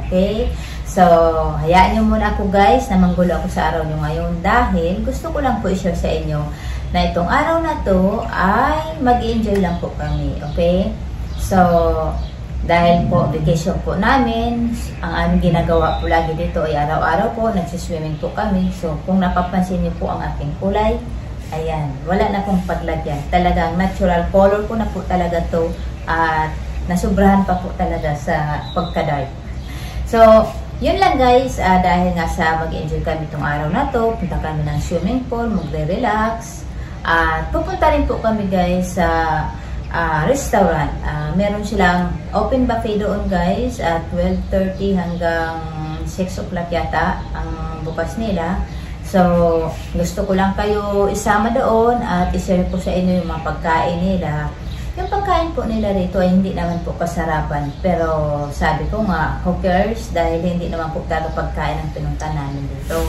Okay? So, hayaan nyo muna ako guys na manggulo ako sa araw nyo ngayon dahil gusto ko lang po i-share sa inyo na itong araw na to ay mag-enjoy lang po kami. Okay? So, dahil po vacation po namin, ang aming ginagawa po lagi dito ay araw-araw po, nagsiswimming po kami. So, kung napapansin niyo po ang aking kulay, ayan, wala na pong paglagyan. Talagang natural color po na po talaga to at nasubrahan pa po talaga sa pagka-dark. So, yun lang guys, dahil nga sa mag-enjoy kami itong araw na to, punta kami ng swimming pool, magre-relax. At pupunta rin po kami guys sa restaurant. Meron silang open buffet doon guys at 12:30 hanggang 6 o'clock yata ang bukas nila. So, gusto ko lang kayo isama doon at i-share po sa inyo yung mga pagkain nila. Yung pagkain po nila rito ay hindi naman po kasarapan. Pero sabi ko nga, who cares? Dahil hindi naman po talaga pagkain ang pinunta namin dito.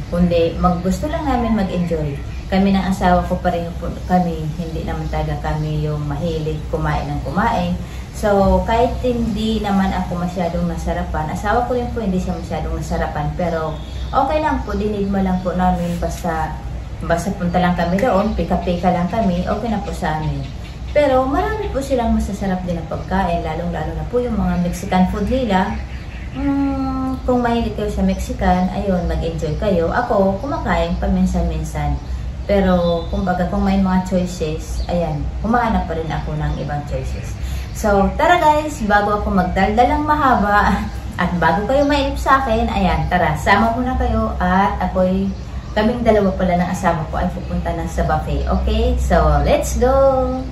Kundi gusto lang namin mag-enjoy. Kami ng asawa ko pareho po kami, hindi naman talaga kami yung mahilig kumain ng kumain. So, kahit hindi naman ako masyadong nasarapan, asawa ko yun po hindi siya masyadong nasarapan. Pero, okay lang po, dinid mo lang po namin basta punta lang kami doon, pika-pika lang kami, okay na po sa amin. Pero, marami po silang masasarap din na pagkain, lalong-lalo na po yung mga Mexican food nila. Kung mahilig kayo sa Mexican, ayun, mag-enjoy kayo. Ako, kumakain paminsan-minsan. Pero, kumbaga, kung may mga choices, ayan, humahanap pa rin ako ng ibang choices. So, tara guys, bago ako magdaldalang mahaba, at bago kayo mainip sa akin, ayan, tara, sama muna kayo, at kaming dalawa pala ng asawa ko ay pupunta na sa buffet. Okay? So, let's go!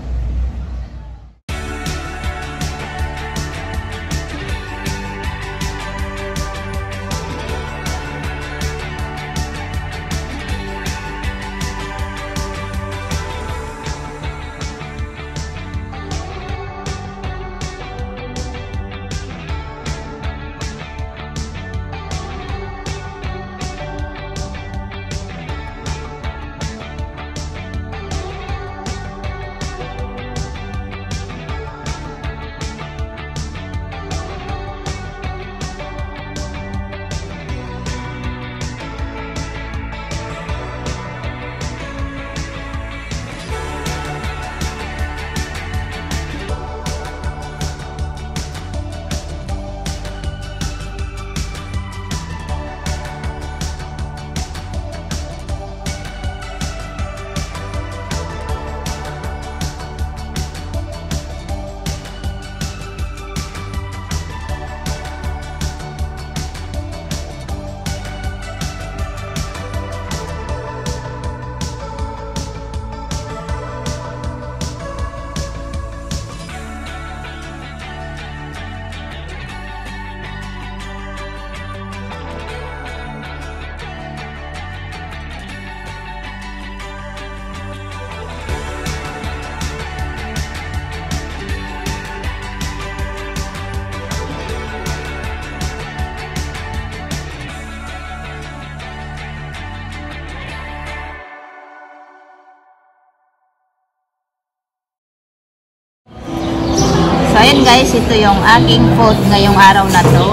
So, ayan guys, ito yung aking food ngayong araw na to.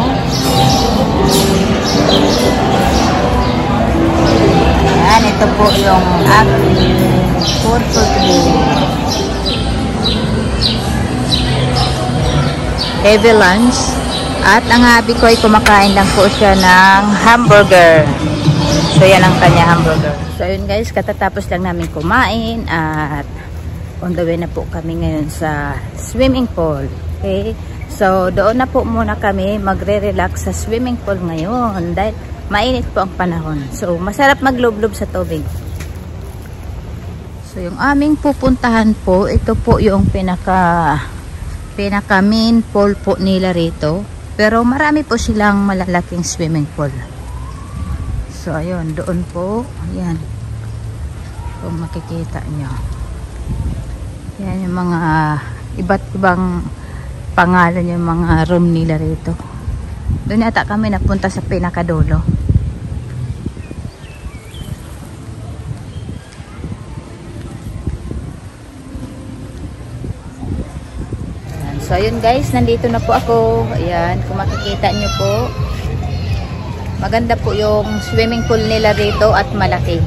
Ayan, ito po yung aking food for today. Heavy lunch. At ang habi ko ay kumakain lang po siya ng hamburger. So, yan ang kanya hamburger. So, ayun guys, katatapos lang namin kumain at on the way na po kami ngayon sa swimming pool. Okay? So, doon na po muna kami magre-relax sa swimming pool ngayon dahil mainit po ang panahon. So, masarap maglublob sa tubig. So, yung aming pupuntahan po, ito po yung pinaka main pool po nila rito. Pero marami po silang malalaking swimming pool. So, ayun, doon po. Ayan. Kung makikita nyo. Yan yung mga iba't ibang pangalan yung mga room nila rito. Doon yata kami napunta sa pinakadulo. So, ayun guys, nandito na po ako. Ayan, kung makikita nyo po. Maganda po yung swimming pool nila rito at malaki.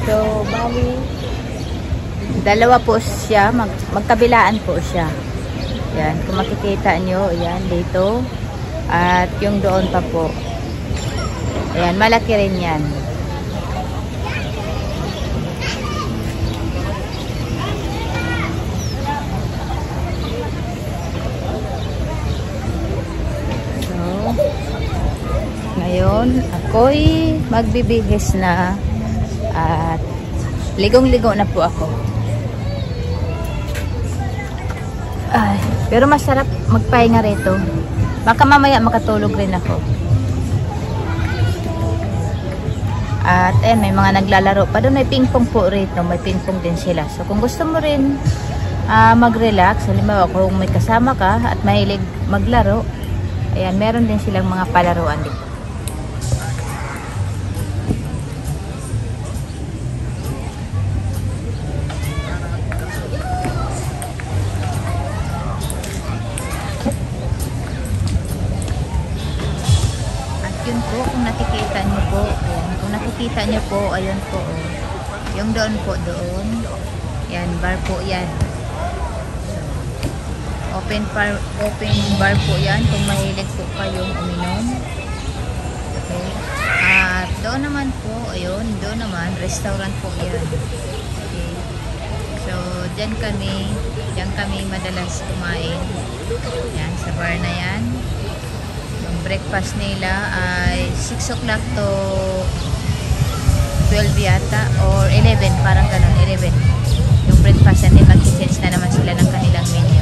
So, bali, dalawa po siya, magkabilaan po siya. Yan, kung makikita nyo, yan, dito. At yung doon pa po. Ayan, malaki rin yan. So, ngayon, ako'y magbibihis na. At ligong-ligo na po ako. Ay, pero masarap magpahinga rito. Baka mamaya makatulog rin ako. At may mga naglalaro pa doon. May ping-pong po rito. May ping-pong din sila. So kung gusto mo rin mag-relax, halimbawa kung may kasama ka at mahilig maglaro, ayan, meron din silang mga palaruan dito. Yun po, kung nakikita nyo po, ayan, kung nakikita nyo po, ayun po, yung doon po, doon, yan, bar po yan. So, open bar po yan, kung mahilig po kayong uminom. Okay. At doon naman po, ayun, doon naman, restaurant po yan. Okay. So, dyan kami madalas kumain. Yan, sa bar na yan. Breakfast nila ay 6 o'clock to 12 yata or 11, parang ganun, 11 yung breakfast, and then mag-change na naman sila ng kanilang menu.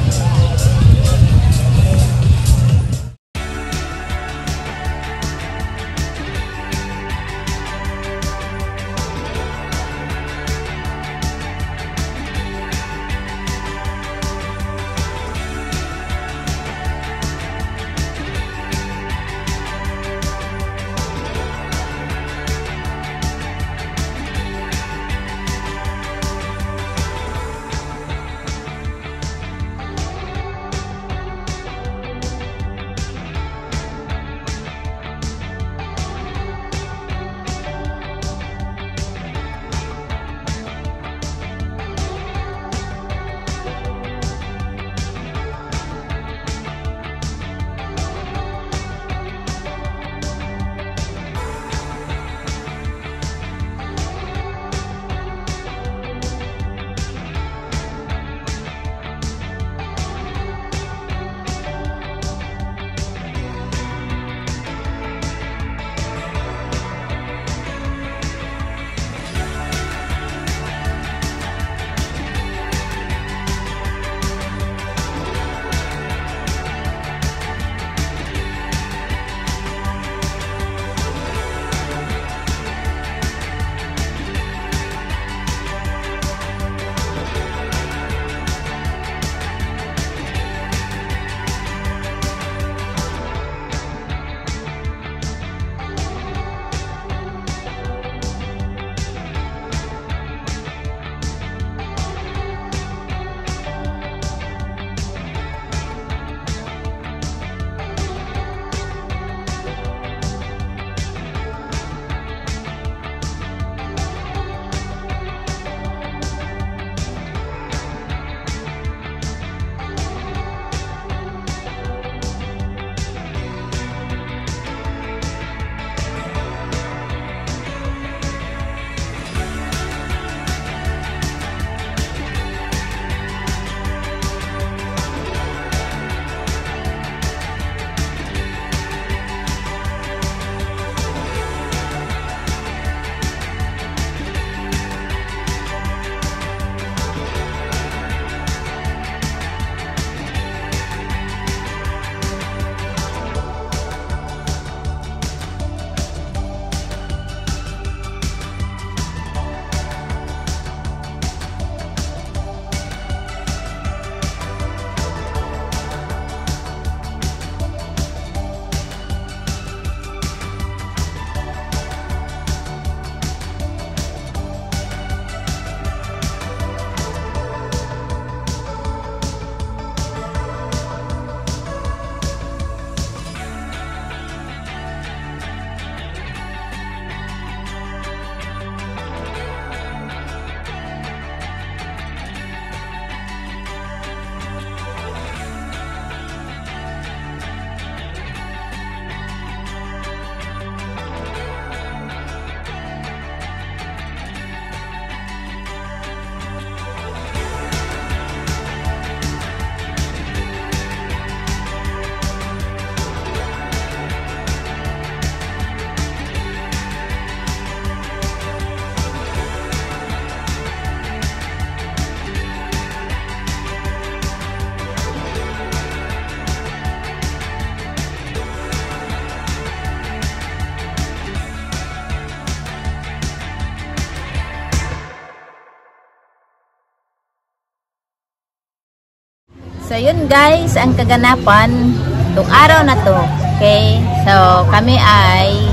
So yun guys, ang kaganapan itong araw na to. Okay? So kami ay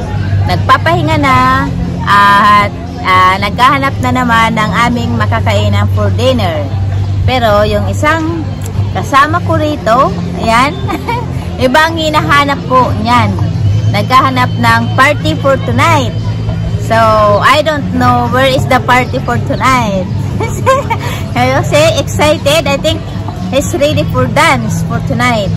nagpapahinga na at naghahanap na naman ng aming makakainan for dinner. Pero yung isang kasama ko rito, ayan, ibang hinahanap po niyan. Naghahanap ng party for tonight. So I don't know where is the party for tonight. Kasi excited, I think he's ready for dance for tonight.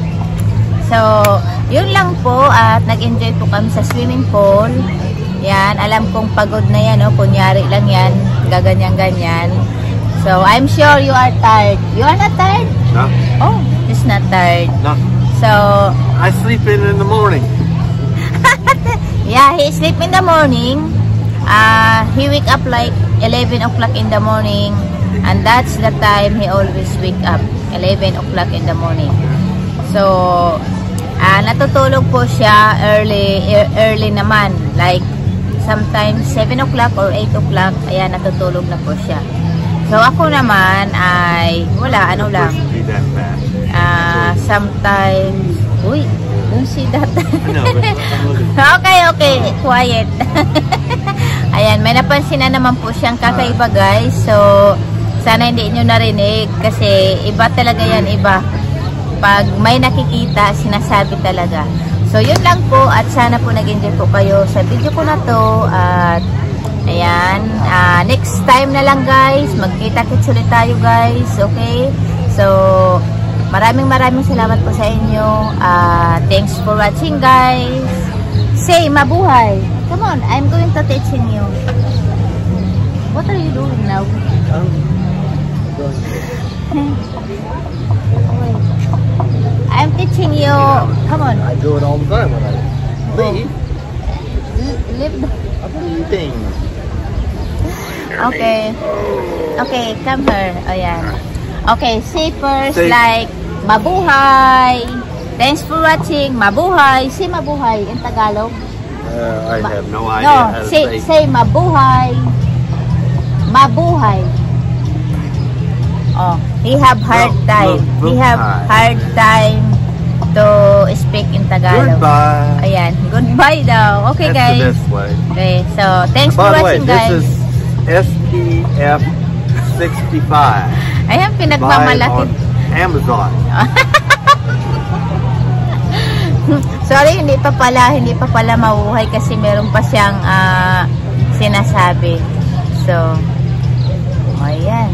So, yun lang po at nag-enjoy po kami sa swimming pool. Yan, alam kong pagod na yan, no? Kunyari lang yan, gaganyan-ganyan. So, I'm sure you are tired. You are not tired? No. Oh, he's not tired. No. So, I sleep in the morning. yeah, he sleep in the morning. He wake up like 11 o'clock in the morning. And that's the time he always wake up, 11 o'clock in the morning. So, natutulog po siya early naman. Like, sometimes 7 o'clock or 8 o'clock, ayan, natutulog na po siya. So, ako naman ay, wala, ano lang. Sometimes, uy, don't see that. Okay, quiet. Ayan, may napansin na naman po siyang kakaiba guys. So, sana hindi nyo narinig kasi iba talaga yan, iba. Pag may nakikita, sinasabi talaga. So, yun lang po at sana po nag-enjoy po kayo sa video ko na to. At, ayan, next time na lang guys, magkita-kits ulit tayo guys, okay? So, maraming salamat po sa inyo. Thanks for watching guys. Say, mabuhay. Come on, I'm going to teaching you. What are you doing now? I'm teaching you. Come on. I do it all the time when I leave. Leave. I'm leaving. Okay, come here. Ayan. Okay, say first Say, like mabuhay. Thanks for watching. Mabuhay. Say mabuhay in Tagalog. I have no idea No, how to say mabuhay. Mabuhay. Oh, he have hard time. He have hard time to speak in Tagalog. Goodbye. Ayan, goodbye daw. Okay, That's guys. the best way. Okay, so thanks for By the way, watching, guys. this is SPF 65. Ayan, Buy pinagmamalaki. on Amazon. Sorry, hindi pa pala mabuhay kasi meron pa siyang sinasabi. So, ayan.